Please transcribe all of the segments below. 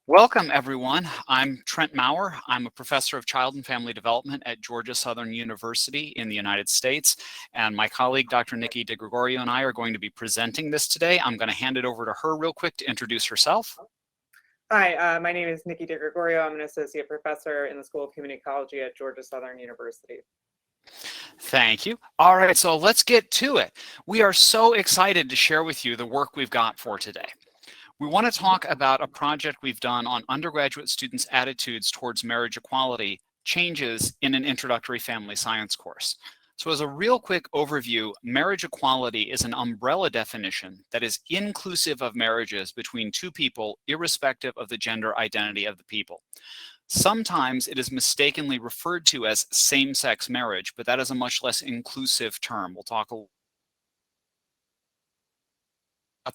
Welcome, everyone. I'm Trent Maurer. I'm a professor of child and family development at Georgia Southern University in the United States. And my colleague, Dr. Nikki DeGregorio, and I are going to be presenting this today. I'm going to hand it over to her real quick to introduce herself. Hi, my name is Nikki DeGregorio. I'm an associate professor in the School of Community Ecology at Georgia Southern University. Thank you. All right, so let's get to it. We are so excited to share with you the work we've got for today. We want to talk about a project we've done on undergraduate students' attitudes towards marriage equality, changes in an introductory family science course. So as a real quick overview, marriage equality is an umbrella definition that is inclusive of marriages between two people, irrespective of the gender identity of the people. Sometimes it is mistakenly referred to as same-sex marriage, but that is a much less inclusive term. We'll talk about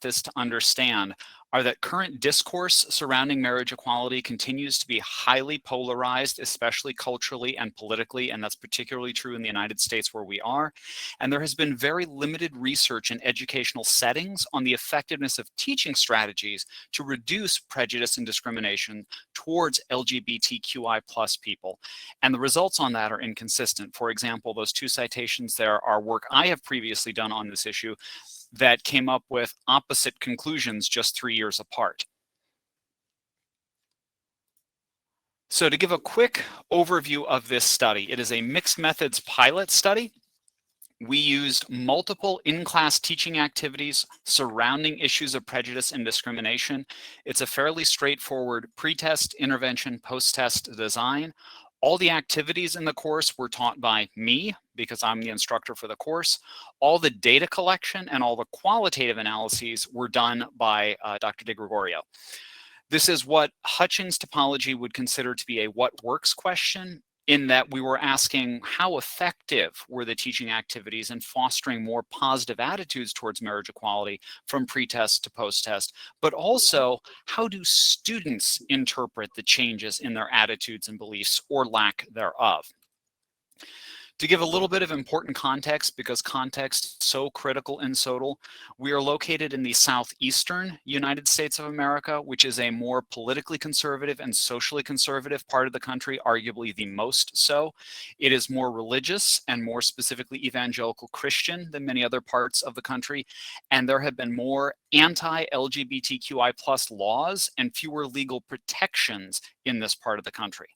this to understand are that current discourse surrounding marriage equality continues to be highly polarized, especially culturally and politically, and that's particularly true in the United States where we are. And there has been very limited research in educational settings on the effectiveness of teaching strategies to reduce prejudice and discrimination towards LGBTQI+ people. And the results on that are inconsistent. For example, those two citations there are work I have previously done on this issue that came up with opposite conclusions just 3 years apart. So to give a quick overview of this study, it is a mixed methods pilot study. We used multiple in-class teaching activities surrounding issues of prejudice and discrimination. It's a fairly straightforward pre-test, intervention, post-test design. All the activities in the course were taught by me because I'm the instructor for the course. All the data collection and all the qualitative analyses were done by Dr. DeGregorio. This is what Hutchings topology would consider to be a what works question, in that we were asking how effective were the teaching activities in fostering more positive attitudes towards marriage equality from pre-test to post-test, but also how do students interpret the changes in their attitudes and beliefs or lack thereof. To give a little bit of important context, because context is so critical in SOTL, we are located in the southeastern United States of America, which is a more politically conservative and socially conservative part of the country, arguably the most so. It is more religious and more specifically evangelical Christian than many other parts of the country, and there have been more anti-LGBTQI+ laws and fewer legal protections in this part of the country.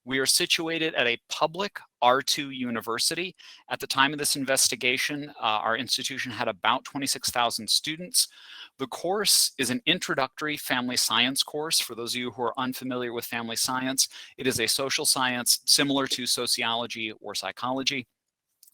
We are situated at a public R2 university. At the time of this investigation, our institution had about 26,000 students. The course is an introductory family science course. For those of you who are unfamiliar with family science, it is a social science similar to sociology or psychology.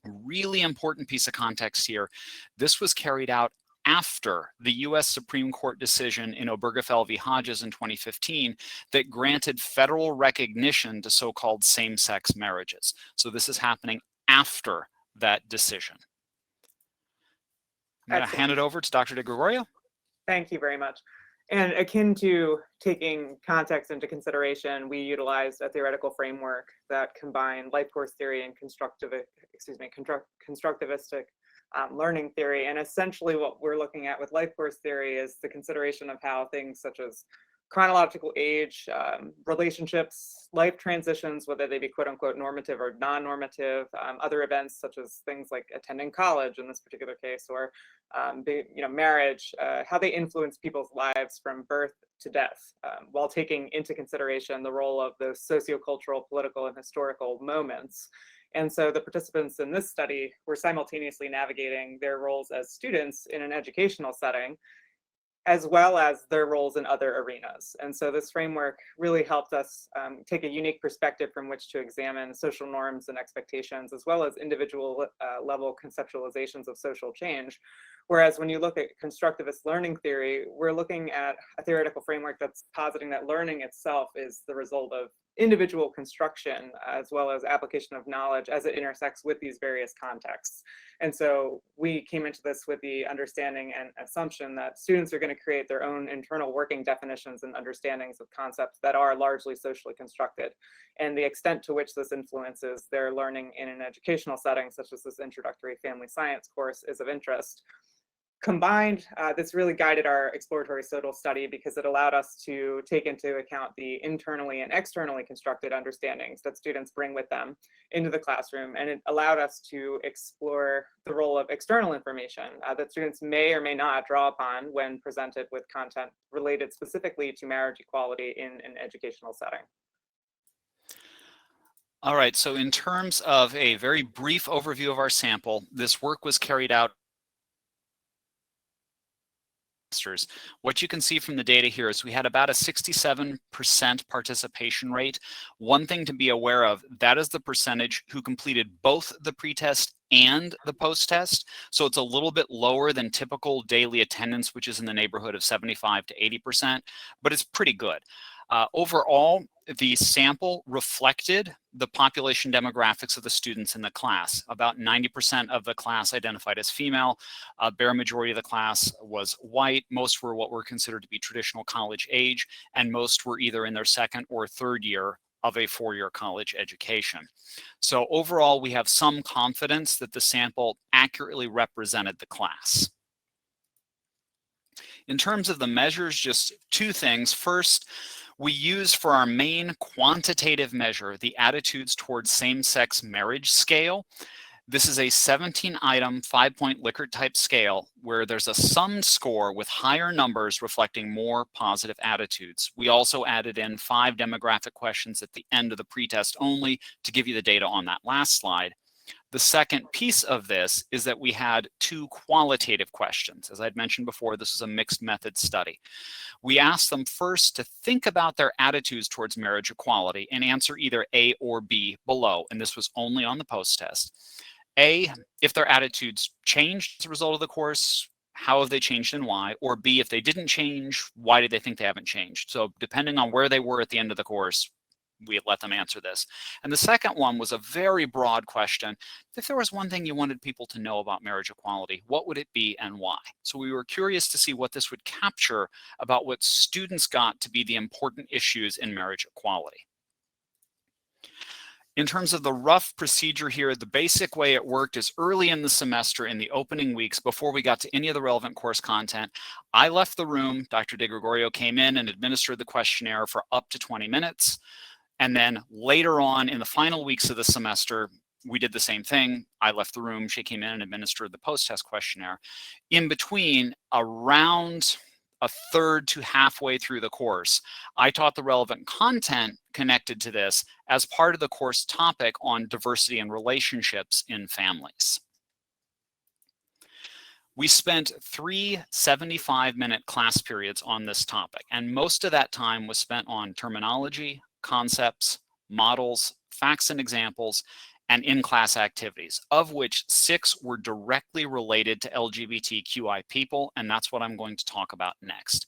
Really important piece of context here. This was carried out after the US Supreme Court decision in Obergefell v. Hodges in 2015 that granted federal recognition to so-called same-sex marriages. So this is happening after that decision. I'm going to hand it over to Dr. DeGregorio. Thank you very much. And akin to taking context into consideration, we utilized a theoretical framework that combined life course theory and constructivistic learning theory. And essentially what we're looking at with life course theory is the consideration of how things such as chronological age, relationships, life transitions, whether they be quote unquote normative or non-normative, other events such as things like attending college in this particular case, or marriage, how they influence people's lives from birth to death, while taking into consideration the role of those sociocultural, political, and historical moments. And so the participants in this study were simultaneously navigating their roles as students in an educational setting, as well as their roles in other arenas. And so this framework really helped us take a unique perspective from which to examine social norms and expectations, as well as individual level conceptualizations of social change. Whereas when you look at constructivist learning theory, we're looking at a theoretical framework that's positing that learning itself is the result of individual construction, as well as application of knowledge as it intersects with these various contexts. And so we came into this with the understanding and assumption that students are going to create their own internal working definitions and understandings of concepts that are largely socially constructed. And the extent to which this influences their learning in an educational setting, such as this introductory family science course, is of interest. Combined, this really guided our exploratory SOTL study because it allowed us to take into account the internally and externally constructed understandings that students bring with them into the classroom, and it allowed us to explore the role of external information that students may or may not draw upon when presented with content related specifically to marriage equality in an educational setting. All right, so in terms of a very brief overview of our sample, this work was carried out. What you can see from the data here is we had about a 67% participation rate. One thing to be aware of, that is the percentage who completed both the pretest and the post-test. So it's a little bit lower than typical daily attendance, which is in the neighborhood of 75 to 80%, but it's pretty good. Overall, the sample reflected the population demographics of the students in the class. About 90% of the class identified as female. A bare majority of the class was white. Most were what were considered to be traditional college age, and most were either in their second or third year of a four-year college education. So overall, we have some confidence that the sample accurately represented the class. In terms of the measures, just two things. First, we use for our main quantitative measure the attitudes towards same-sex marriage scale. This is a 17-item, 5-point Likert type scale where there's a summed score with higher numbers reflecting more positive attitudes. We also added in 5 demographic questions at the end of the pretest only to give you the data on that last slide. The second piece of this is that we had 2 qualitative questions. As I'd mentioned before, this is a mixed method study. We asked them first to think about their attitudes towards marriage equality and answer either A or B below, and this was only on the post-test. A, if their attitudes changed as a result of the course, how have they changed and why? Or B, if they didn't change, why did they think they haven't changed? So depending on where they were at the end of the course, we let them answer this. And the second one was a very broad question. If there was one thing you wanted people to know about marriage equality, what would it be and why? So we were curious to see what this would capture about what students got to be the important issues in marriage equality. In terms of the rough procedure here, the basic way it worked is early in the semester, in the opening weeks, before we got to any of the relevant course content, I left the room, Dr. De Gregorio came in and administered the questionnaire for up to 20 minutes. And then later on in the final weeks of the semester, we did the same thing. I left the room, she came in and administered the post-test questionnaire. In between, around a third to halfway through the course, I taught the relevant content connected to this as part of the course topic on diversity and relationships in families. We spent 3 75-minute class periods on this topic, and most of that time was spent on terminology, concepts, models, facts and examples, and in-class activities, of which 6 were directly related to LGBTQI people, and that's what I'm going to talk about next.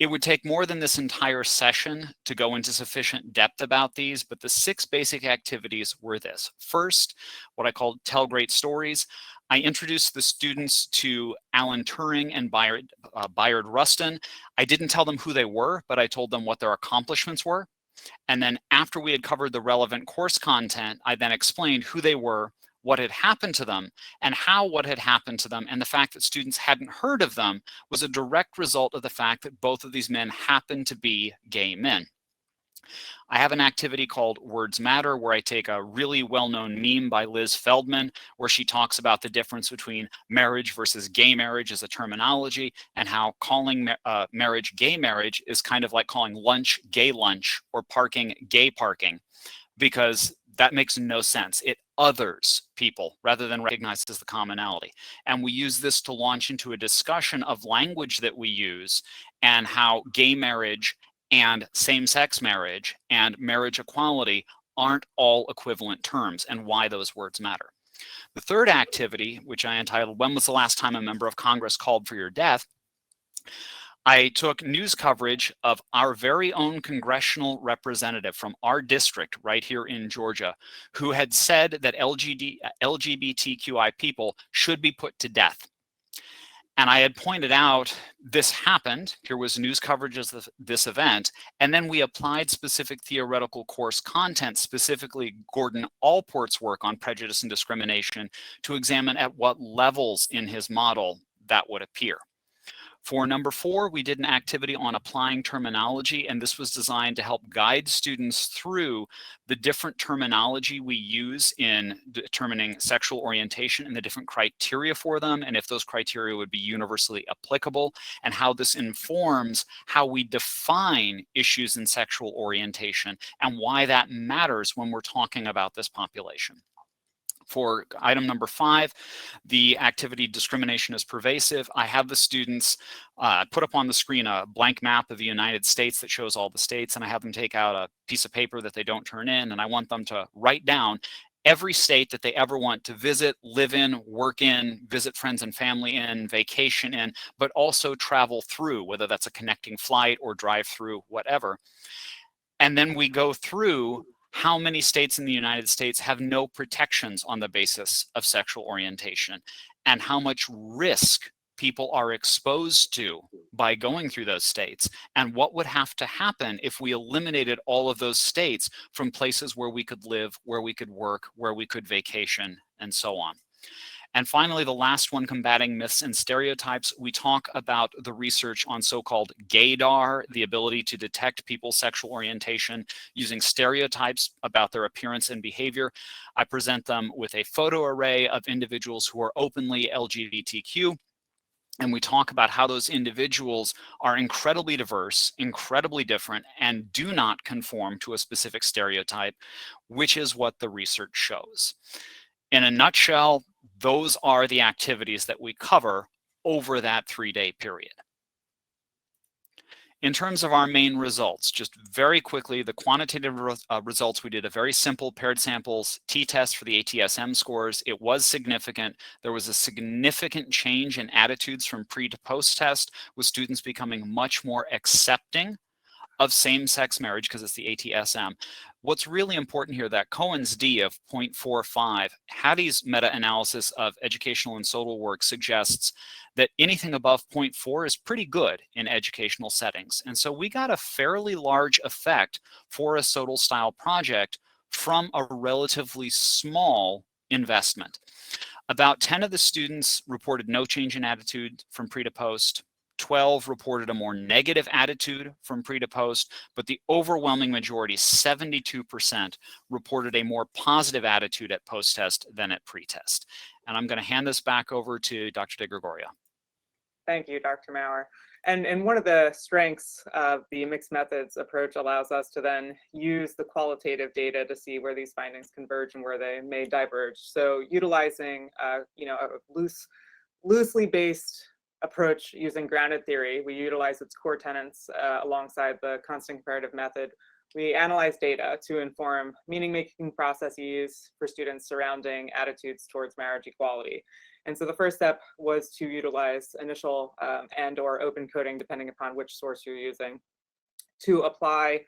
It would take more than this entire session to go into sufficient depth about these, but the 6 basic activities were this. First, what I called Tell Great Stories. I introduced the students to Alan Turing and Bayard Rustin. I didn't tell them who they were, but I told them what their accomplishments were. And then after we had covered the relevant course content, I then explained who they were, what had happened to them, and how what had happened to them and the fact that students hadn't heard of them was a direct result of the fact that both of these men happened to be gay men. I have an activity called Words Matter where I take a really well-known meme by Liz Feldman where she talks about the difference between marriage versus gay marriage as a terminology and how calling marriage gay marriage is kind of like calling lunch gay lunch or parking gay parking, because that makes no sense. It others people rather than recognizes the commonality. And we use this to launch into a discussion of language that we use and how gay marriage and same-sex marriage and marriage equality aren't all equivalent terms and why those words matter. The third activity, which I entitled, When Was the Last Time a Member of Congress Called for Your Death? I took news coverage of our very own congressional representative from our district right here in Georgia, who had said that LGBTQI people should be put to death. And I had pointed out this happened, here was news coverage of this event, and then we applied specific theoretical course content, specifically Gordon Allport's work on prejudice and discrimination, to examine at what levels in his model that would appear. For number 4, we did an activity on applying terminology, and this was designed to help guide students through the different terminology we use in determining sexual orientation and the different criteria for them, and if those criteria would be universally applicable, and how this informs how we define issues in sexual orientation and why that matters when we're talking about this population. For item number 5, the activity discrimination is pervasive. I have the students put up on the screen a blank map of the United States that shows all the states, and I have them take out a piece of paper that they don't turn in, and I want them to write down every state that they ever want to visit, live in, work in, visit friends and family in, vacation in, but also travel through, whether that's a connecting flight or drive through, whatever. And then we go through how many states in the United States have no protections on the basis of sexual orientation, and how much risk people are exposed to by going through those states, and what would have to happen if we eliminated all of those states from places where we could live, where we could work, where we could vacation, and so on. And finally, the last one, combating myths and stereotypes. We talk about the research on so-called gaydar, the ability to detect people's sexual orientation using stereotypes about their appearance and behavior. I present them with a photo array of individuals who are openly LGBTQ. And we talk about how those individuals are incredibly diverse, incredibly different, and do not conform to a specific stereotype, which is what the research shows. In a nutshell, those are the activities that we cover over that 3-day period. In terms of our main results, just very quickly, the quantitative results, we did a very simple paired samples t-test for the ATSM scores. It was significant. There was a significant change in attitudes from pre to post test, with students becoming much more accepting of same-sex marriage because it's the ATSM. What's really important here, that Cohen's D of 0.45, Hattie's meta-analysis of educational and social work suggests that anything above 0.4 is pretty good in educational settings. And so we got a fairly large effect for a ISSOTL style project from a relatively small investment. About 10 of the students reported no change in attitude from pre to post. 12 reported a more negative attitude from pre to post, but the overwhelming majority, 72%, reported a more positive attitude at post-test than at pre-test. And I'm going to hand this back over to Dr. De Gregorio. Thank you, Dr. Maurer. And one of the strengths of the mixed methods approach allows us to then use the qualitative data to see where these findings converge and where they may diverge. So utilizing a loosely based approach using grounded theory, we utilize its core tenets alongside the constant comparative method. We analyze data to inform meaning-making processes for students surrounding attitudes towards marriage equality. And so the first step was to utilize initial and or open coding, depending upon which source you're using, to apply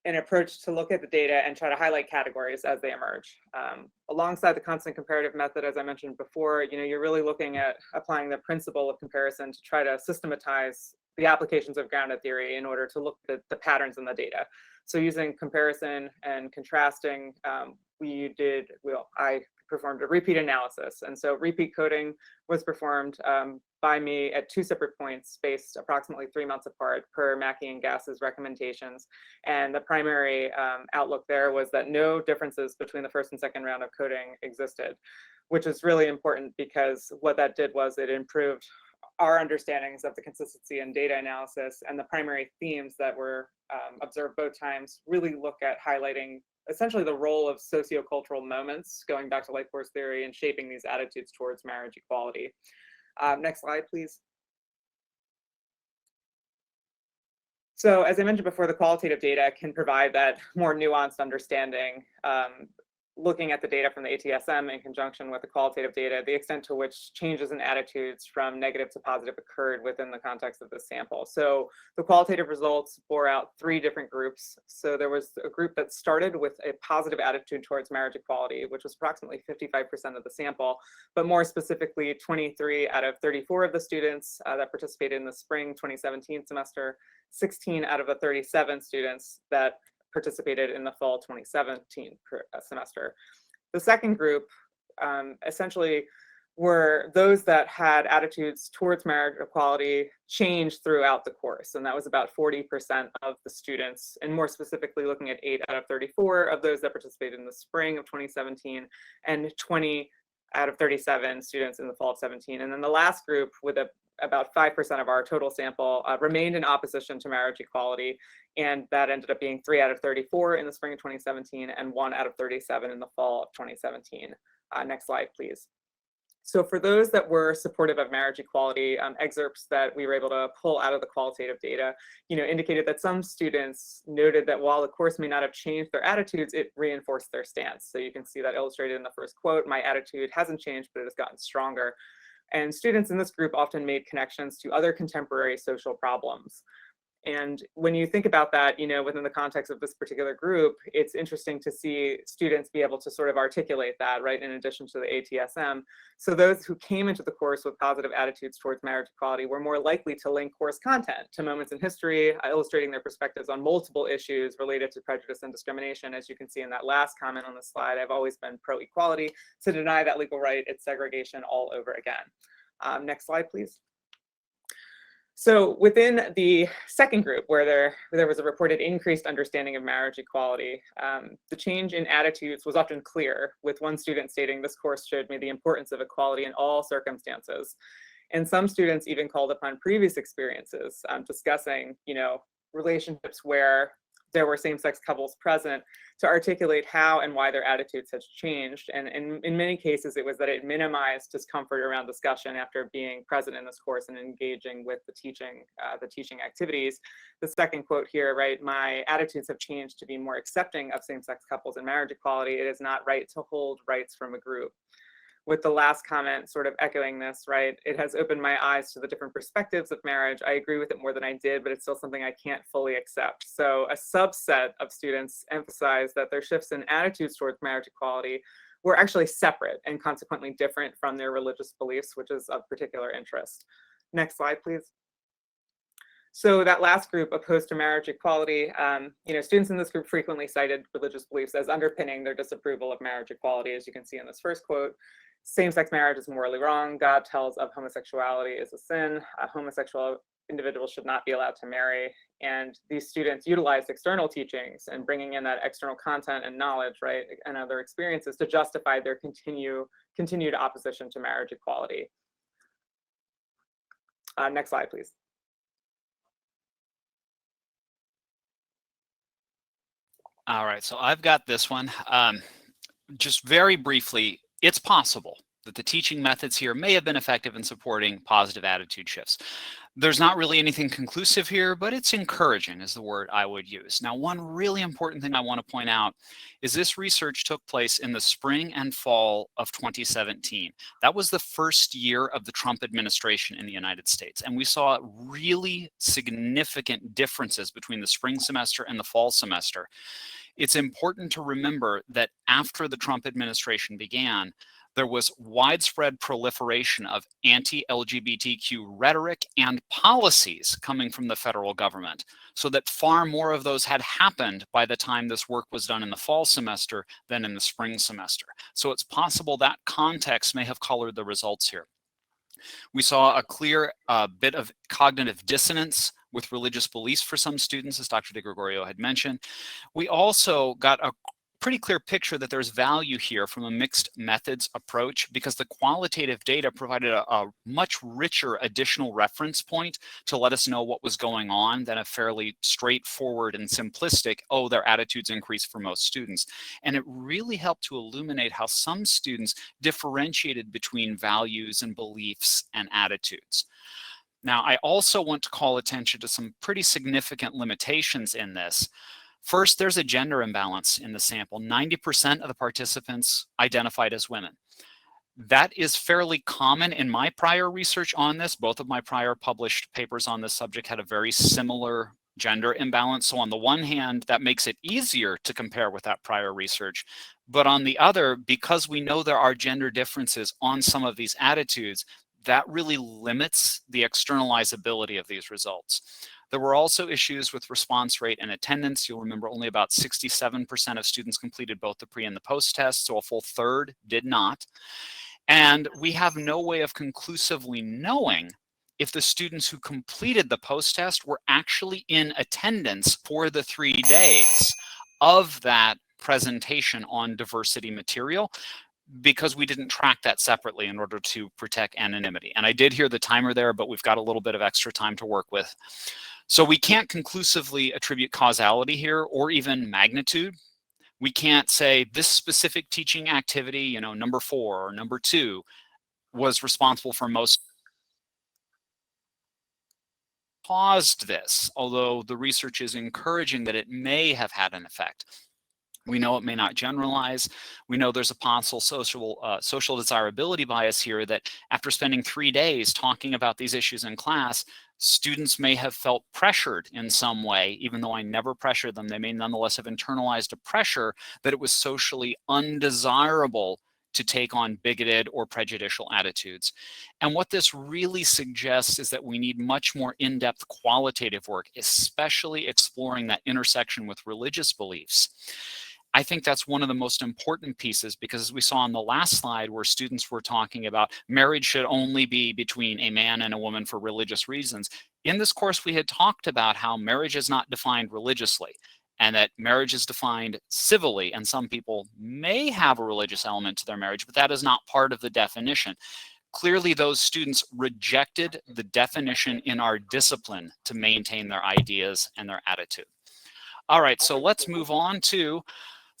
an approach to look at the data and try to highlight categories as they emerge. Alongside the constant comparative method, as I mentioned before, you're really looking at applying the principle of comparison to try to systematize the applications of grounded theory in order to look at the patterns in the data. So using comparison and contrasting, I performed a repeat analysis. And so repeat coding was performed by me at 2 separate points spaced approximately 3 months apart per Mackey and Gass's recommendations. And the primary outlook there was that no differences between the first and second round of coding existed, which is really important because what that did was it improved our understandings of the consistency in data analysis, and the primary themes that were observed both times really look at highlighting essentially the role of sociocultural moments, going back to life force theory, and shaping these attitudes towards marriage equality. Next slide, please. So as I mentioned before, the qualitative data can provide that more nuanced understanding, looking at the data from the ATSM in conjunction with the qualitative data, the extent to which changes in attitudes from negative to positive occurred within the context of this sample. So the qualitative results bore out 3 different groups. So there was a group that started with a positive attitude towards marriage equality, which was approximately 55% of the sample, but more specifically, 23 out of 34 of the students that participated in the spring 2017 semester, 16 out of the 37 students that participated in the fall 2017 semester. The second group essentially were those that had attitudes towards marriage equality changed throughout the course. And that was about 40% of the students, and more specifically looking at 8 out of 34 of those that participated in the spring of 2017, and 20 out of 37 students in the fall of 17. And then the last group, with about 5% of our total sample, remained in opposition to marriage equality. And that ended up being 3 out of 34 in the spring of 2017 and 1 out of 37 in the fall of 2017. Next slide, please. So for those that were supportive of marriage equality, excerpts that we were able to pull out of the qualitative data, indicated that some students noted that while the course may not have changed their attitudes, it reinforced their stance. So you can see that illustrated in the first quote: "My attitude hasn't changed, but it has gotten stronger." And students in this group often made connections to other contemporary social problems. And when you think about that, within the context of this particular group, it's interesting to see students be able to sort of articulate that, right, in addition to the ATSM. So those who came into the course with positive attitudes towards marriage equality were more likely to link course content to moments in history, illustrating their perspectives on multiple issues related to prejudice and discrimination. As you can see in that last comment on the slide, "I've always been pro-equality. To deny that legal right, it's segregation all over again." Next slide, please. So within the second group, where there was a reported increased understanding of marriage equality, the change in attitudes was often clear, with one student stating, "This course showed me the importance of equality in all circumstances." And some students even called upon previous experiences, discussing, relationships where there were same-sex couples present, to articulate how and why their attitudes had changed. And in many cases, it was that it minimized discomfort around discussion after being present in this course and engaging with the teaching activities. The second quote here, right, "My attitudes have changed to be more accepting of same-sex couples and marriage equality. It is not right to hold rights from a group." With the last comment sort of echoing this, right? "It has opened my eyes to the different perspectives of marriage. I agree with it more than I did, but it's still something I can't fully accept." So a subset of students emphasized that their shifts in attitudes towards marriage equality were actually separate and consequently different from their religious beliefs, which is of particular interest. Next slide, please. So that last group, opposed to marriage equality, students in this group frequently cited religious beliefs as underpinning their disapproval of marriage equality. As you can see in this first quote, "Same-sex marriage is morally wrong. God tells of homosexuality is a sin. Homosexual individuals should not be allowed to marry." And these students utilized external teachings and bringing in that external content and knowledge, right, and other experiences to justify their continued opposition to marriage equality. Next slide, please. All right, so I've got this one. Just very briefly, it's possible that the teaching methods here may have been effective in supporting positive attitude shifts. There's not really anything conclusive here, but it's encouraging is the word I would use. Now, one really important thing I want to point out is this research took place in the spring and fall of 2017. That was the first year of the Trump administration in the United States. And we saw really significant differences between the spring semester and the fall semester. It's important to remember that after the Trump administration began, there was widespread proliferation of anti-LGBTQ rhetoric and policies coming from the federal government, so that far more of those had happened by the time this work was done in the fall semester than in the spring semester. So it's possible that context may have colored the results here. We saw a clear bit of cognitive dissonance with religious beliefs for some students, as Dr. DeGregorio had mentioned. We also got a pretty clear picture that there's value here from a mixed methods approach, because the qualitative data provided a much richer additional reference point to let us know what was going on than a fairly straightforward and simplistic, "Oh, their attitudes increased for most students." And it really helped to illuminate how some students differentiated between values and beliefs and attitudes. Now, I also want to call attention to some pretty significant limitations in this. First, there's a gender imbalance in the sample. 90% of the participants identified as women. That is fairly common in my prior research on this. Both of my prior published papers on this subject had a very similar gender imbalance. So on the one hand, that makes it easier to compare with that prior research. But on the other, because we know there are gender differences on some of these attitudes, that really limits the externalizability of these results. There were also issues with response rate and attendance. You'll remember only about 67% of students completed both the pre and the post test, so a full third did not. And we have no way of conclusively knowing if the students who completed the post-test were actually in attendance for the 3 days of that presentation on diversity material, because we didn't track that separately in order to protect anonymity. And I did hear the timer there, but we've got a little bit of extra time to work with. So we can't conclusively attribute causality here or even magnitude. We can't say this specific teaching activity, you know, number 4 or number 2 was responsible for most caused this, although the research is encouraging that it may have had an effect. We know it may not generalize. We know there's a possible social desirability bias here, that after spending 3 days talking about these issues in class, students may have felt pressured in some way. Even though I never pressured them, they may nonetheless have internalized a pressure that it was socially undesirable to take on bigoted or prejudicial attitudes. And what this really suggests is that we need much more in-depth qualitative work, especially exploring that intersection with religious beliefs. I think that's one of the most important pieces, because as we saw on the last slide where students were talking about marriage should only be between a man and a woman for religious reasons, in this course we had talked about how marriage is not defined religiously, and that marriage is defined civilly, and some people may have a religious element to their marriage, but that is not part of the definition. Clearly, those students rejected the definition in our discipline to maintain their ideas and their attitude. All right, so let's move on to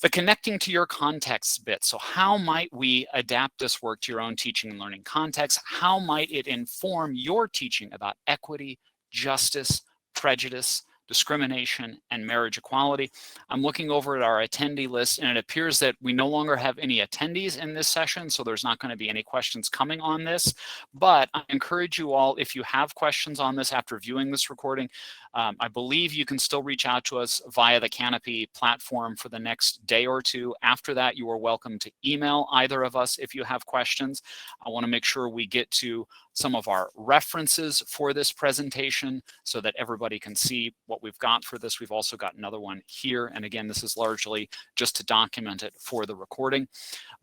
the connecting to your context bit. So how might we adapt this work to your own teaching and learning context? How might it inform your teaching about equity, justice, prejudice, discrimination, and marriage equality? I'm looking over at our attendee list, and it appears that we no longer have any attendees in this session, so there's not going to be any questions coming on this. But I encourage you all, if you have questions on this after viewing this recording, I believe you can still reach out to us via the Canopy platform for the next day or two. After that, you are welcome to email either of us if you have questions. I want to make sure we get to some of our references for this presentation so that everybody can see what we've got for this. We've also got another one here. And again, this is largely just to document it for the recording.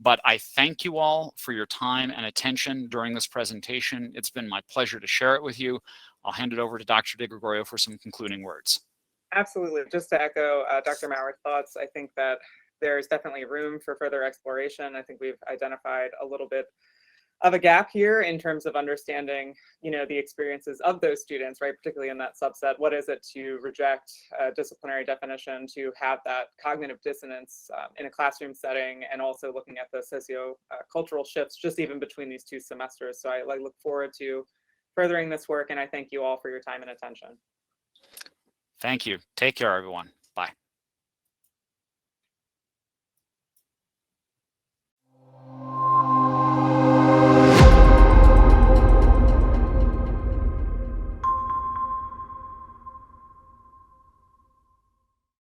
But I thank you all for your time and attention during this presentation. It's been my pleasure to share it with you. I'll hand it over to Dr. DeGregorio for some concluding words. Absolutely. Just to echo Dr. Mauer's thoughts, I think that there's definitely room for further exploration. I think we've identified a little bit of a gap here in terms of understanding, the experiences of those students, right? Particularly in that subset. What is it to reject a disciplinary definition, to have that cognitive dissonance in a classroom setting, and also looking at the socio-cultural shifts just even between these 2 semesters. So I look forward to furthering this work, and I thank you all for your time and attention. Thank you. Take care, everyone.